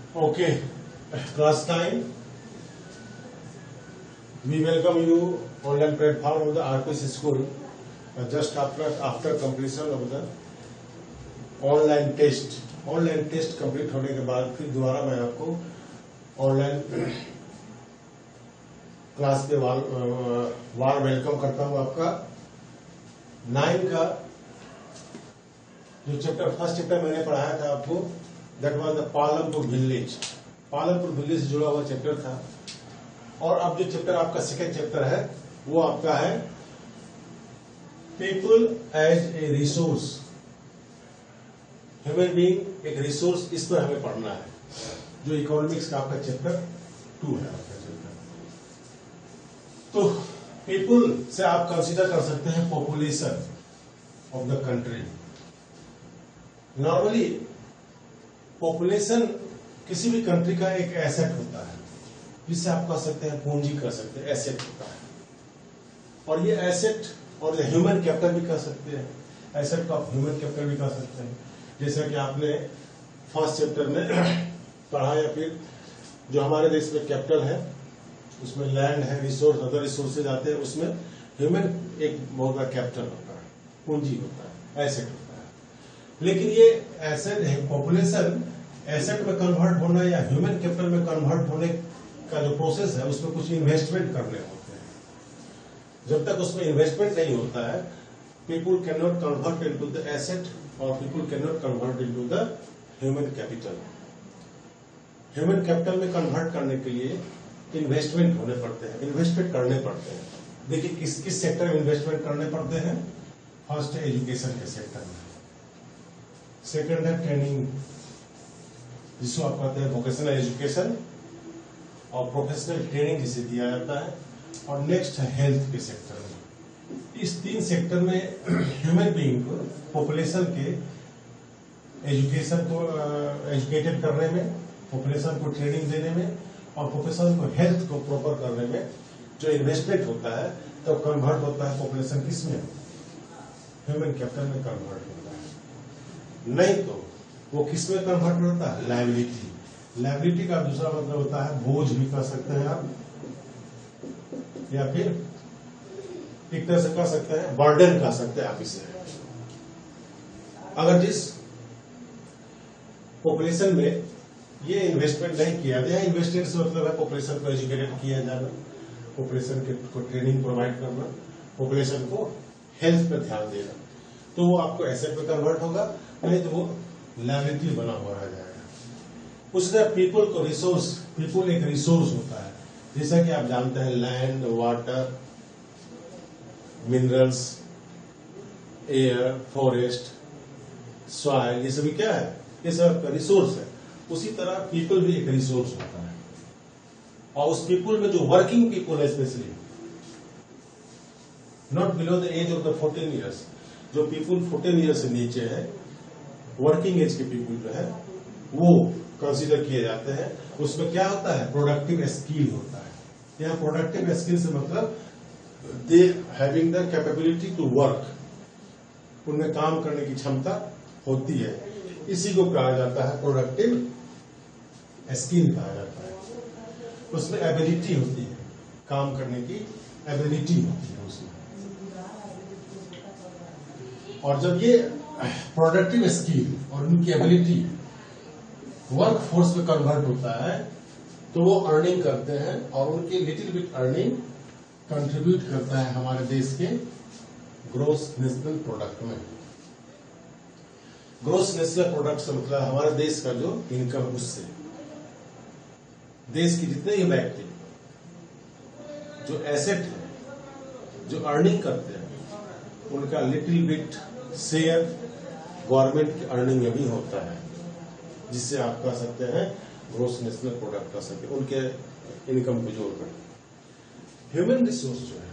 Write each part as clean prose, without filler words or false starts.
Okay, class time. We welcome you online platform of the RPC school just after completion of the online test complete होने के बाद फिर दोबारा मैं आपको ऑनलाइन क्लास पे वार वेलकम करता हूं। आपका 9 का जो फर्स्ट चैप्टर मैंने पढ़ाया था आपको, that was the Palampur village से जुड़ा हुआ चैप्टर था। और अब जो चैप्टर आपका सेकेंड चैप्टर है वो आपका है people as a resource, human being एक रिसोर्स। इस पर हमें पढ़ना है, जो इकोनॉमिक्स का आपका चैप्टर 2 है आपका चैप्टर। तो पीपल से आप कंसीडर कर सकते हैं population of the country. Normally population किसी भी कंट्री का एक एसेट होता है, जिससे आप कह सकते हैं पूंजी कर सकते हैं, एसेट होता है। और ये एसेट और ह्यूमन कैपिटल भी कह सकते हैं, एसेट को आप ह्यूमन कैपिटल भी कह सकते हैं। जैसा कि आपने फर्स्ट चैप्टर में पढ़ा, या फिर जो हमारे देश में कैपिटल है उसमें लैंड है, रिसोर्स, अदर रिसोर्सेज आते हैं, उसमें ह्यूमन एक बहुत बड़ा कैपिटल होता है, पूंजी होता है, एसेट होता है। लेकिन ये एसेट है, पॉपुलेशन एसेट में कन्वर्ट होना या ह्यूमन कैपिटल में कन्वर्ट होने का जो प्रोसेस है, उसमें कुछ इन्वेस्टमेंट करने होते हैं। जब तक उसमें इन्वेस्टमेंट नहीं होता है, people can not convert into the asset और people can not convert into the human capital. Human capital में कन्वर्ट करने के लिए इन्वेस्टमेंट होने पड़ते हैं, इन्वेस्टमेंट करने पड़ते हैं। देखिए किस सेक्टर में इन्वेस्टमेंट करने पड़ते हैं। फर्स्ट है एजुकेशन के सेक्टर में, सेकंड है ट्रेनिंग, जिसको आप कहते हैं वोकेशनल एजुकेशन और प्रोफेशनल ट्रेनिंग जिसे दिया जाता है, और नेक्स्ट है हेल्थ के सेक्टर में। इस 3 सेक्टर में ह्यूमन बीइंग को, पॉपुलेशन के एजुकेशन को एजुकेटेड करने में, पॉपुलेशन को ट्रेनिंग देने में, और पॉपुलेशन को हेल्थ को प्रॉपर करने में जो इन्वेस्टमेंट होता है, तो कन्वर्ट होता है पॉपुलेशन किसमें, ह्यूमन कैपिटल में कन्वर्ट होता है। नहीं तो वो किसमें कन्वर्ट होता है, लायबिलिटी। लायबिलिटी का दूसरा मतलब होता है बोझ भी कह सकते हैं आप, या फिर एक तरह से कह सकते हैं बर्डन कह सकते हैं आप इसे। अगर जिस पॉपुलेशन में ये इन्वेस्टमेंट नहीं किया जाए, इन्वेस्टमेंट से मतलब है पॉपुलेशन को एजुकेटेड किया जाना, पॉपुलेशन को ट्रेनिंग प्रोवाइड करना, पॉपुलेशन को हेल्थ पर ध्यान देना, तो वो आपको एसेट में कन्वर्ट होगा, नहीं तो वो लायबिलिटी बना हुआ रह जाएगा। उसी तरह पीपल को रिसोर्स, पीपल एक रिसोर्स होता है, जैसा कि आप जानते हैं land, water, minerals, air, forest, soil, ये सभी क्या है, ये सब रिसोर्स है। उसी तरह पीपल भी एक रिसोर्स होता है। और उस पीपल में जो वर्किंग पीपल है, specially not below the age of the 14 years, जो पीपल 14 ईयर्स से नीचे है, वर्किंग एज के पीपल जो है वो कंसीडर किए जाते हैं। उसमें क्या होता है, प्रोडक्टिव स्किल होता है। यहाँ प्रोडक्टिव स्किल से मतलब they having the capability to work, उनमें काम करने की क्षमता होती है, इसी को कहा जाता है प्रोडक्टिव स्किल कहा जाता है। उसमें एबिलिटी होती है, काम करने की एबिलिटी होती है उसमें। और जब ये प्रोडक्टिव स्किल और उनकी एबिलिटी वर्क फोर्स में कन्वर्ट होता है, तो वो अर्निंग करते हैं, और उनकी लिटिल बिट अर्निंग कंट्रीब्यूट करता है हमारे देश के ग्रोस नेशनल प्रोडक्ट में। ग्रोस नेशनल प्रोडक्ट से मतलब हमारे देश का जो इनकम, उससे देश की जितने ही व्यक्ति जो एसेट है, जो अर्निंग करते हैं, उनका लिटिल बिट शेयर गवर्नमेंट की अर्निंग में भी होता है, जिससे आप कह सकते हैं ग्रोस नेशनल प्रोडक्ट कह सकते हैं, उनके इनकम को जोड़कर। ह्यूमन रिसोर्स जो है,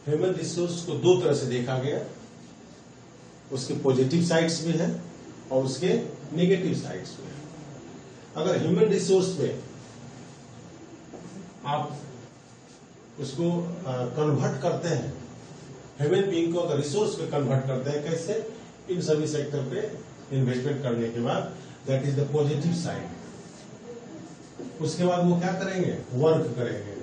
ह्यूमन रिसोर्स को 2 तरह से देखा गया, उसके पॉजिटिव साइड्स भी हैं और उसके नेगेटिव साइड्स भी हैं। अगर ह्यूमन रिसोर्स में आप उसको कन्वर्ट करते हैं, ह्यूमन बीइंग को अगर रिसोर्स में कन्वर्ट करते हैं, कैसे, इन सभी सेक्टर पे इन्वेस्टमेंट करने के बाद, that is the positive side. उसके बाद वो क्या करेंगे, वर्क करेंगे,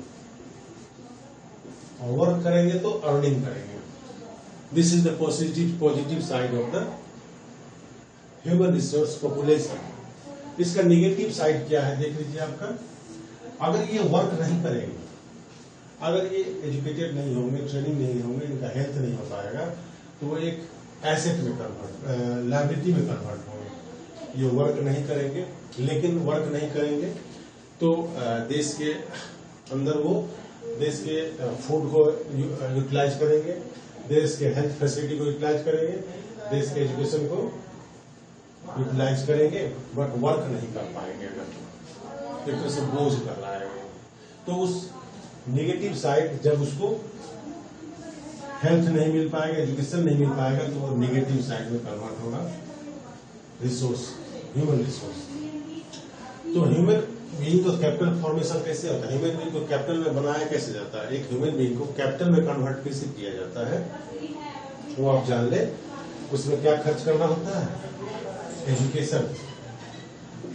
और वर्क करेंगे तो अर्निंग करेंगे। This is the positive side of the human resource population. इसका निगेटिव साइड क्या है, देख लीजिए आपका। अगर ये वर्क नहीं करेंगे, अगर ये एजुकेटेड नहीं होंगे, ट्रेनिंग नहीं होंगे, इनका हेल्थ नहीं हो पाएगा, तो वो एक एसेट में कन्वर्ट, लायबिलिटी में कन्वर्ट होंगे। ये वर्क नहीं करेंगे, लेकिन वर्क नहीं करेंगे तो देश के अंदर वो देश के फूड को यूटिलाइज करेंगे, देश के हेल्थ फैसिलिटी को यूटिलाइज करेंगे, देश के एजुकेशन को यूटिलाइज करेंगे, बट वर्क नहीं कर पाएंगे। अगर एक तरह से बोझ कर रहा है तो उस नेगेटिव साइड, जब उसको हेल्थ नहीं मिल पाएगा, एजुकेशन नहीं मिल पाएगा, तो वो नेगेटिव साइड में कन्वर्ट होगा रिसोर्स, ह्यूमन रिसोर्स। तो ह्यूमन बीइंग को कैपिटल फॉर्मेशन कैसे होता है, ह्यूमन बीइंग को कैपिटल में बनाया कैसे जाता है, एक ह्यूमन बीइंग को कैपिटल में कन्वर्ट कैसे किया जाता है, वो आप जान ले। उसमें क्या खर्च करना होता है, एजुकेशन,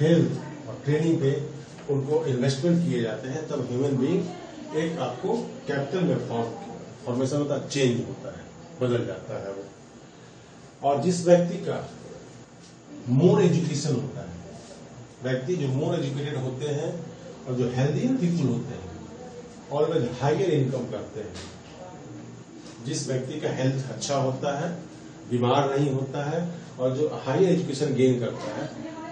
हेल्थ और ट्रेनिंग पे उनको इन्वेस्टमेंट किए जाते हैं, तब ह्यूमन बीइंग एक आपको कैपिटल में फॉर्मेशन होता है, चेंज होता है, बदल जाता है वो। और जिस व्यक्ति का मोर एजुकेशन होता है, व्यक्ति जो मोर एजुकेटेड होते हैं और जो हेल्दी पीपुल होते हैं, ऑलवेज हायर इनकम करते हैं। जिस व्यक्ति का हेल्थ अच्छा होता है, बीमार नहीं होता है, और जो हायर एजुकेशन गेन करता है,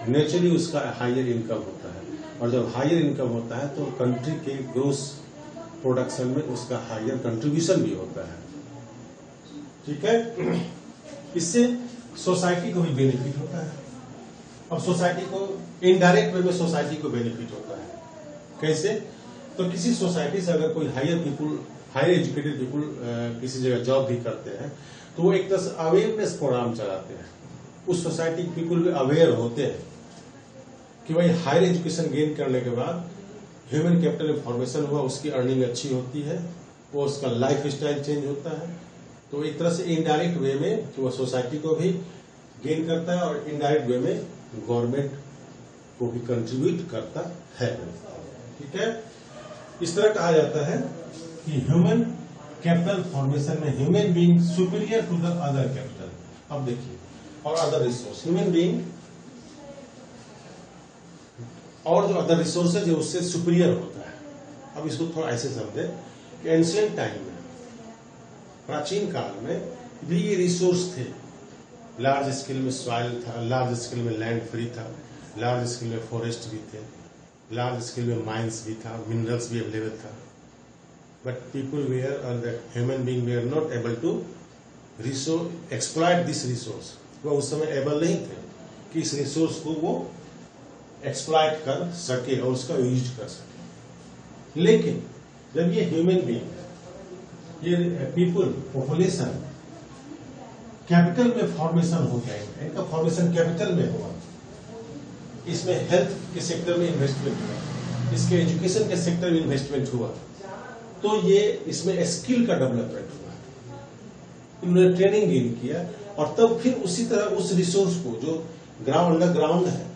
नेचुरली उसका हायर इनकम होता है। और जब हायर इनकम होता है तो कंट्री के ग्रोथ प्रोडक्शन में उसका हायर कंट्रीब्यूशन भी होता है। ठीक है, इससे सोसाइटी को भी बेनिफिट होता है। अब सोसाइटी को इनडायरेक्ट वे में सोसाइटी को बेनिफिट होता है। कैसे, तो किसी सोसाइटी से अगर कोई हायर एजुकेटेड पीपुल किसी जगह जॉब भी करते हैं, तो वो एक तरह से अवेयरनेस प्रोग्राम चलाते हैं। उस सोसाइटी के पीपुल भी अवेयर होते हैं कि भाई हायर एजुकेशन गेन करने के बाद ह्यूमन कैपिटल फॉर्मेशन हुआ, उसकी अर्निंग अच्छी होती है, वो उसका लाइफ स्टाइल चेंज होता है। तो एक तरह से इनडायरेक्ट वे में वो सोसाइटी को भी गेन करता है, और इनडायरेक्ट वे में गवर्नमेंट को भी कंट्रीब्यूट करता है। ठीक है, इस तरह कहा जाता है कि ह्यूमन कैपिटल फॉर्मेशन में human being superior to the other capital. अब देखिए, और अदर रिसोर्स, ह्यूमन बीइंग और जो अदर रिसोर्सेज है उससे सुपीरियर होता है। अब इसको थोड़ा ऐसे समझे कि एंशिएंट टाइम में, प्राचीन काल में भी ये रिसोर्स थे। लार्ज स्केल में सॉइल था, लार्ज स्केल में लैंड फ्री था, लार्ज स्केल में फॉरेस्ट भी थे, लार्ज स्केल में माइंस भी था, मिनरल्स भी अवेलेबल था। बट पीपल वेयर और the human being were not able to exploit this resource. वो उस समय एबल नहीं थे कि इस रिसोर्स को वो एक्सप्लॉइट कर सके और उसका यूज कर सके। लेकिन जब ये ह्यूमन बीइंग, ये पीपुल, पॉपुलेशन कैपिटल में फॉर्मेशन हो गया, इनका फॉर्मेशन कैपिटल में हुआ, इसमें हेल्थ के सेक्टर में इन्वेस्टमेंट हुआ, इसके एजुकेशन के सेक्टर में इन्वेस्टमेंट हुआ, तो ये इसमें स्किल का डेवलपमेंट हुआ, इन्होंने ट्रेनिंग गेन किया, और तब फिर उसी तरह उस रिसोर्स को जो अंडरग्राउंड है,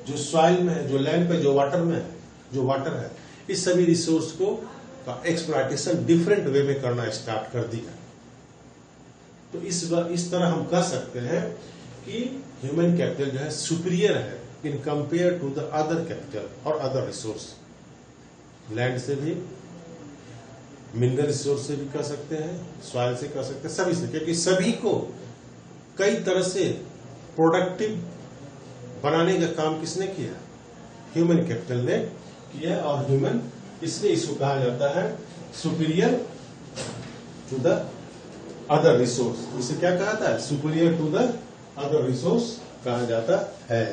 जो सॉइल में है, जो लैंड पे, जो वाटर में है, जो वाटर है, इस सभी रिसोर्स को का एक्सप्लॉइटेशन डिफरेंट वे में करना स्टार्ट कर दिया। तो इस तरह हम कह सकते हैं कि ह्यूमन कैपिटल जो है सुपीरियर है in compare to the other capital और अदर रिसोर्स। लैंड से भी, मिनरल रिसोर्स से भी कह सकते हैं, सॉइल से कह सकते हैं, सभी से, क्योंकि सभी को कई तरह से प्रोडक्टिव बनाने का काम किसने किया, ह्यूमन कैपिटल ने किया। और ह्यूमन, इसलिए इसको कहा जाता है superior to the other resource. इसे क्या कहा था, superior to the other resource कहा जाता है।